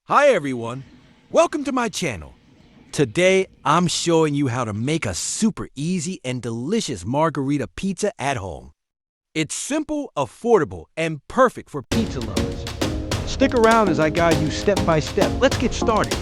Hi everyone, welcome to my channel. Today I'm showing you how to make a super easy and delicious margherita pizza at home. It's simple, affordable, and perfect for pizza lovers. Stick around as I guide you step by step. Let's get started.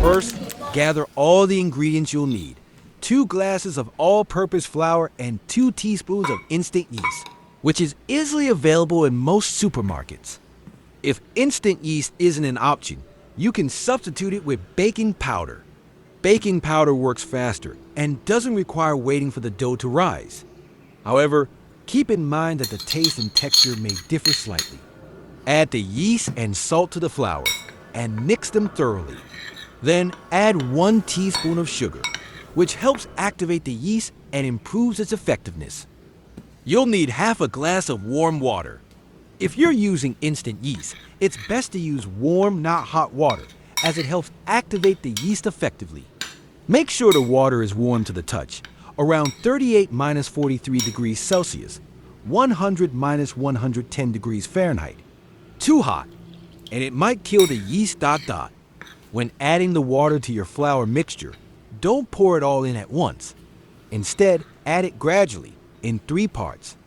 First, gather all the ingredients you'll need. 2 glasses of all-purpose flour and 2 teaspoons of instant yeast, which is easily available in most supermarkets. If instant yeast isn't an option, you can substitute it with baking powder. Baking powder works faster and doesn't require waiting for the dough to rise. However, keep in mind that the taste and texture may differ slightly. Add the yeast and salt to the flour and mix them thoroughly. Then add 1 teaspoon of sugar, which helps activate the yeast and improves its effectiveness. You'll need half a glass of warm water. If you're using instant yeast, it's best to use warm, not hot water, as it helps activate the yeast effectively. Make sure the water is warm to the touch, around 38 minus 43 degrees Celsius, 100 minus 110 degrees Fahrenheit. Too hot, and it might kill the yeast. When adding the water to your flour mixture, don't pour it all in at once. Instead, add it gradually, in 3 parts.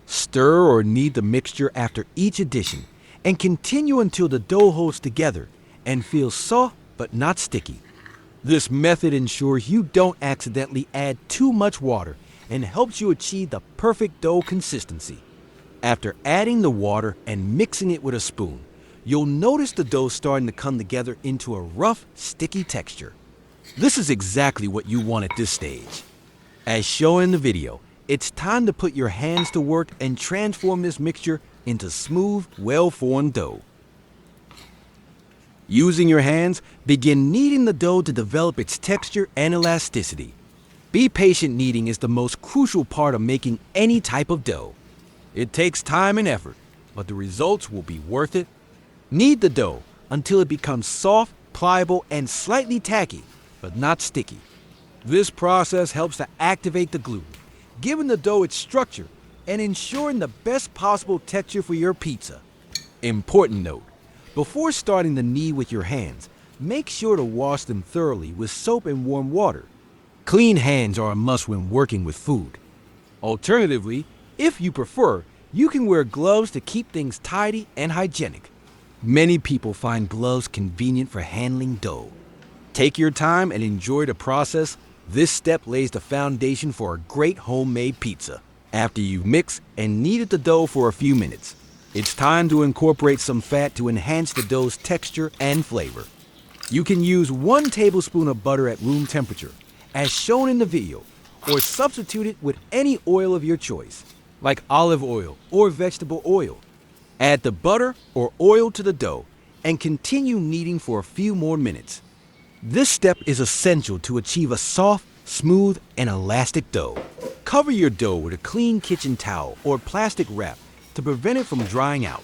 Stir or knead the mixture after each addition, and continue until the dough holds together and feels soft but not sticky. This method ensures you don't accidentally add too much water and helps you achieve the perfect dough consistency. After adding the water and mixing it with a spoon, you'll notice the dough starting to come together into a rough, sticky texture. This is exactly what you want at this stage. As shown in the video, it's time to put your hands to work and transform this mixture into smooth, well-formed dough. Using your hands, begin kneading the dough to develop its texture and elasticity. Be patient. Kneading is the most crucial part of making any type of dough. It takes time and effort, but the results will be worth it. Knead the dough until it becomes soft, pliable, and slightly tacky, but not sticky. This process helps to activate the gluten, giving the dough its structure and ensuring the best possible texture for your pizza. Important note: before starting to knead with your hands, make sure to wash them thoroughly with soap and warm water. Clean hands are a must when working with food. Alternatively, if you prefer, you can wear gloves to keep things tidy and hygienic. Many people find gloves convenient for handling dough. Take your time and enjoy the process. This step lays the foundation for a great homemade pizza. After you've mixed and kneaded the dough for a few minutes, it's time to incorporate some fat to enhance the dough's texture and flavor. You can use 1 tablespoon of butter at room temperature, as shown in the video, or substitute it with any oil of your choice, like olive oil or vegetable oil. Add the butter or oil to the dough and continue kneading for a few more minutes. This step is essential to achieve a soft, smooth, and elastic dough. Cover your dough with a clean kitchen towel or plastic wrap to prevent it from drying out.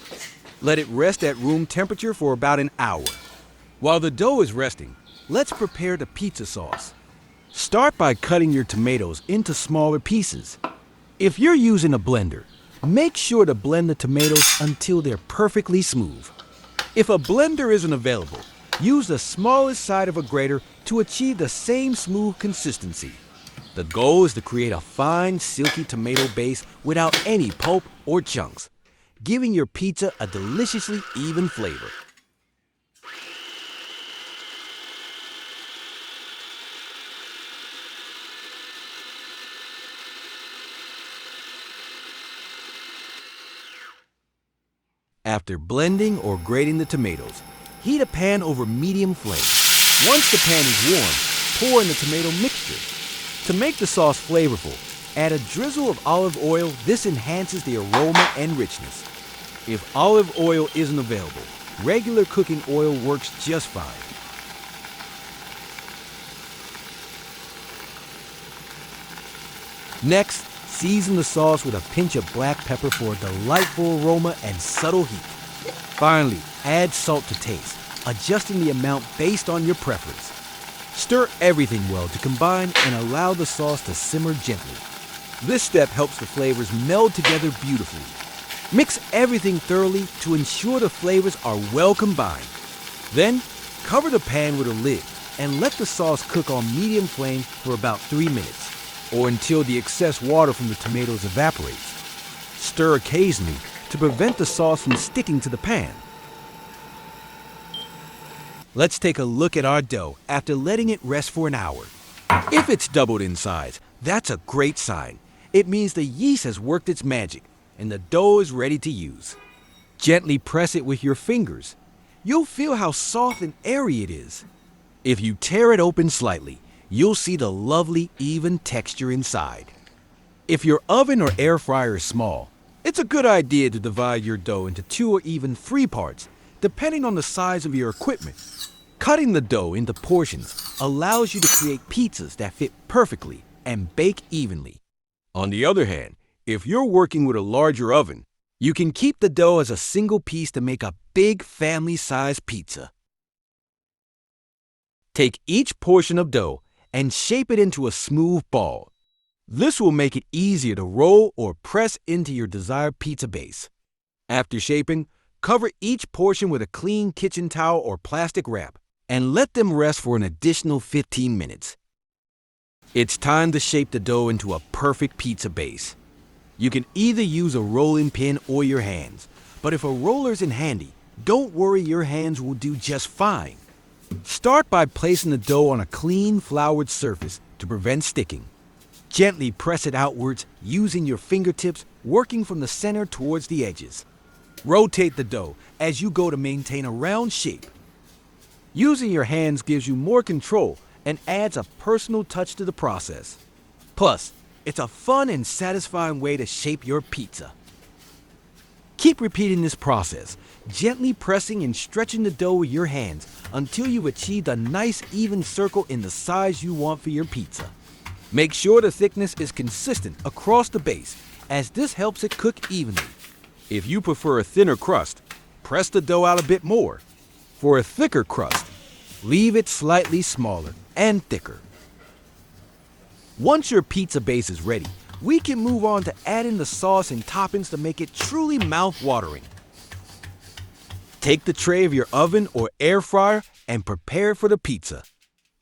Let it rest at room temperature for about an hour. While the dough is resting, let's prepare the pizza sauce. Start by cutting your tomatoes into smaller pieces. If you're using a blender, make sure to blend the tomatoes until they're perfectly smooth. If a blender isn't available, use the smallest side of a grater to achieve the same smooth consistency. The goal is to create a fine, silky tomato base without any pulp or chunks, giving your pizza a deliciously even flavor. After blending or grating the tomatoes, heat a pan over medium flame. Once the pan is warm, pour in the tomato mixture. To make the sauce flavorful, add a drizzle of olive oil. This enhances the aroma and richness. If olive oil isn't available, regular cooking oil works just fine. Next, season the sauce with a pinch of black pepper for a delightful aroma and subtle heat. Finally, add salt to taste, adjusting the amount based on your preference. Stir everything well to combine and allow the sauce to simmer gently. This step helps the flavors meld together beautifully. Mix everything thoroughly to ensure the flavors are well combined. Then, cover the pan with a lid and let the sauce cook on medium flame for about 3 minutes, or until the excess water from the tomatoes evaporates. Stir occasionally to prevent the sauce from sticking to the pan. Let's take a look at our dough after letting it rest for an hour. If it's doubled in size, that's a great sign. It means the yeast has worked its magic and the dough is ready to use. Gently press it with your fingers. You'll feel how soft and airy it is. If you tear it open slightly, you'll see the lovely, even texture inside. If your oven or air fryer is small, it's a good idea to divide your dough into 2 or even 3 parts, depending on the size of your equipment. Cutting the dough into portions allows you to create pizzas that fit perfectly and bake evenly. On the other hand, if you're working with a larger oven, you can keep the dough as a single piece to make a big family-sized pizza. Take each portion of dough and shape it into a smooth ball. This will make it easier to roll or press into your desired pizza base. After shaping, cover each portion with a clean kitchen towel or plastic wrap and let them rest for an additional 15 minutes. It's time to shape the dough into a perfect pizza base. You can either use a rolling pin or your hands, but if a roller isn't handy, don't worry, your hands will do just fine. Start by placing the dough on a clean, floured surface to prevent sticking. Gently press it outwards using your fingertips, working from the center towards the edges. Rotate the dough as you go to maintain a round shape. Using your hands gives you more control and adds a personal touch to the process. Plus, it's a fun and satisfying way to shape your pizza. Keep repeating this process, gently pressing and stretching the dough with your hands until you've achieved a nice even circle in the size you want for your pizza. Make sure the thickness is consistent across the base, as this helps it cook evenly. If you prefer a thinner crust, press the dough out a bit more. For a thicker crust, leave it slightly smaller and thicker. Once your pizza base is ready, we can move on to adding the sauce and toppings to make it truly mouth-watering. Take the tray of your oven or air fryer and prepare for the pizza.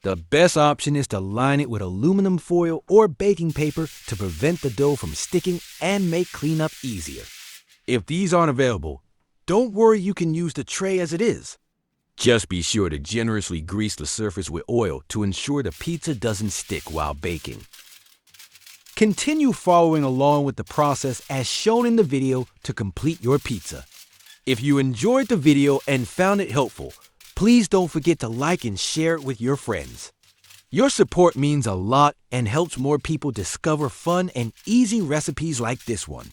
The best option is to line it with aluminum foil or baking paper to prevent the dough from sticking and make cleanup easier. If these aren't available, don't worry, you can use the tray as it is. Just be sure to generously grease the surface with oil to ensure the pizza doesn't stick while baking. Continue following along with the process as shown in the video to complete your pizza. If you enjoyed the video and found it helpful, please don't forget to like and share it with your friends. Your support means a lot and helps more people discover fun and easy recipes like this one.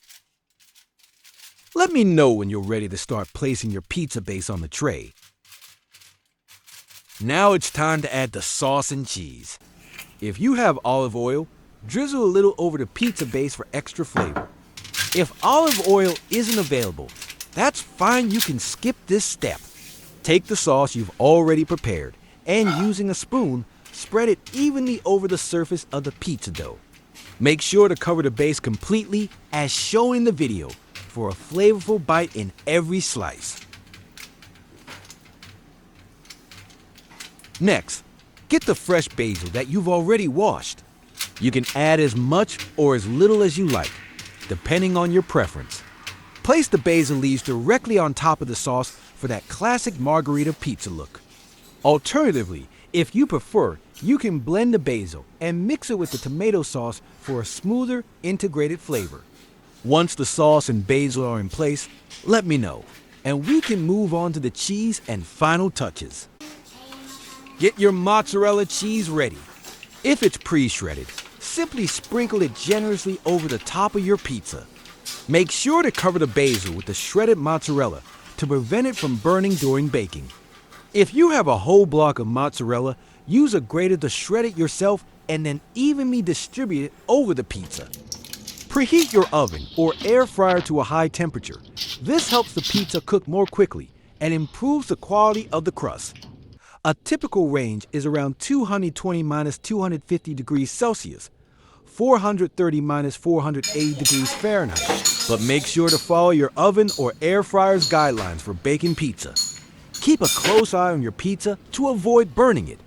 Let me know when you're ready to start placing your pizza base on the tray. Now it's time to add the sauce and cheese. If you have olive oil, drizzle a little over the pizza base for extra flavor. If olive oil isn't available, that's fine, you can skip this step. Take the sauce you've already prepared and using a spoon, spread it evenly over the surface of the pizza dough. Make sure to cover the base completely as shown in the video for a flavorful bite in every slice. Next, get the fresh basil that you've already washed. You can add as much or as little as you like, depending on your preference. Place the basil leaves directly on top of the sauce for that classic Margherita pizza look. Alternatively, if you prefer, you can blend the basil and mix it with the tomato sauce for a smoother, integrated flavor. Once the sauce and basil are in place, let me know, and we can move on to the cheese and final touches. Get your mozzarella cheese ready. If it's pre-shredded, simply sprinkle it generously over the top of your pizza. Make sure to cover the basil with the shredded mozzarella to prevent it from burning during baking. If you have a whole block of mozzarella, use a grater to shred it yourself and then evenly distribute it over the pizza. Preheat your oven or air fryer to a high temperature. This helps the pizza cook more quickly and improves the quality of the crust. A typical range is around 220 minus 250 degrees Celsius, 430 minus 480 degrees Fahrenheit. But make sure to follow your oven or air fryer's guidelines for baking pizza. Keep a close eye on your pizza to avoid burning it.